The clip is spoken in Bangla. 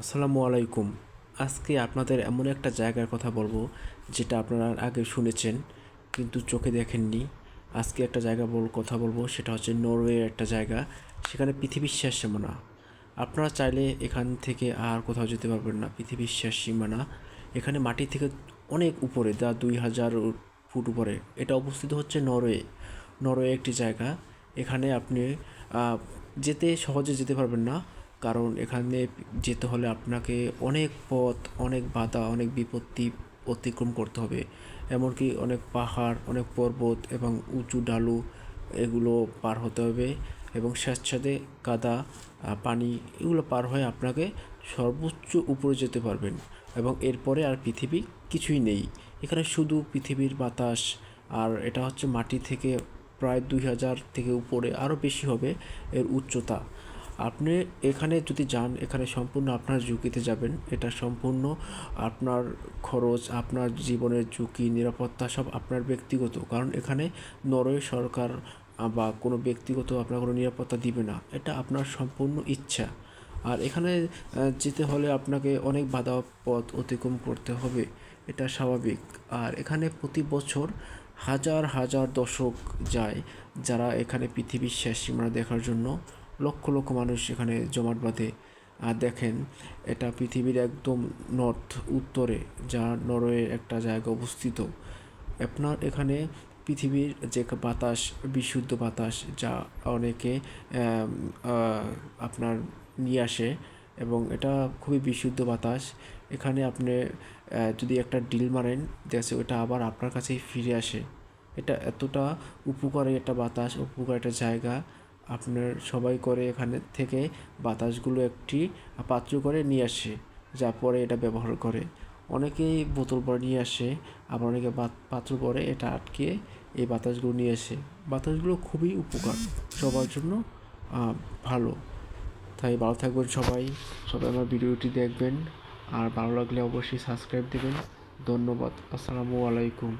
আসসালামু আলাইকুম। আজকে আপনাদের এমন একটা জায়গার কথা বলবো যেটা আপনারা আগে শুনেছেন কিন্তু চোখে দেখেননি। আজকে একটা জায়গা কথা বলবো, সেটা হচ্ছে নরওয়ে একটা জায়গা। সেখানে পৃথিবীর শেষ সীমানা। আপনারা চাইলে এখান থেকে আর কোথাও যেতে পারবেন না, পৃথিবীর শেষ সীমানা। এখানে মাটি থেকে অনেক উপরে, 2000 ফুট উপরে এটা অবস্থিত হচ্ছে নরওয়ে। নরওয়ে একটি জায়গা। এখানে আপনি সহজে যেতে পারবেন না, কারণ এখানে যেতে হলে আপনাকে অনেক পথ, অনেক বাধা, অনেক বিপত্তি অতিক্রম করতে হবে। এমনকি অনেক পাহাড়, অনেক পর্বত এবং উঁচু ঢালু এগুলো পার হতে হবে, এবং স্যাঁতসেঁতে কাদা, পানি এগুলো পার হয়ে আপনাকে সর্বোচ্চ উপরে যেতে পারবেন। এবং এরপরে আর পৃথিবী কিছুই নেই। এখানে শুধু পৃথিবীর বাতাস। আর এটা হচ্ছে মাটি থেকে প্রায় 2000 থেকে উপরে, আরও বেশি হবে এর উচ্চতা। আপনি এখানে যদি যান, এখানে সম্পূর্ণ আপনার ঝুঁকিতে যাবেন। এটা সম্পূর্ণ আপনার খরচ, আপনার জীবনের ঝুঁকি, নিরাপত্তা সব আপনার ব্যক্তিগত। কারণ এখানে নরওয়ে সরকার বা কোনো ব্যক্তিগত আপনার কোনো নিরাপত্তা দিবে না। এটা আপনার সম্পূর্ণ ইচ্ছা। আর এখানে যেতে হলে আপনাকে অনেক বাধা পথ অতিক্রম করতে হবে, এটা স্বাভাবিক। আর এখানে প্রতি বছর হাজার হাজার দর্শক যায়, যারা এখানে পৃথিবীর শেষ সীমানা দেখার জন্য লক্ষ লক্ষ মানুষ এখানে জমাট বাঁধে। আর দেখেন, এটা পৃথিবীর একদম উত্তরে, যা নরওয়ে একটা জায়গা অবস্থিত। আপনার এখানে পৃথিবীর যে বাতাস, বিশুদ্ধ বাতাস, যা অনেকে আপনার নিয়ে আসে, এবং এটা খুবই বিশুদ্ধ বাতাস। এখানে আপনি যদি একটা ডিল মারেন, দেখছে ওটা আবার আপনার কাছেই ফিরে আসে। এটা এতটা উপকারী একটা বাতাস, উপকারী একটা জায়গা। আপনার সবাই করে এখানে থেকে বাতাসগুলো একটি পাত্র করে নিয়ে আসে, যা পরে এটা ব্যবহার করে। অনেকেই বোতল ভরে নিয়ে আসে, আবার অনেকে পাত্র ভরে এটা আটকে এই বাতাসগুলো নিয়ে আসে। বাতাসগুলো খুবই উপকার সবার জন্য, ভালো। তাই ভালো থাকবেন সবাই। সবাই আমার ভিডিওটি দেখবেন, আর ভালো লাগলে অবশ্যই সাবস্ক্রাইব দেবেন। ধন্যবাদ। আসসালামু আলাইকুম।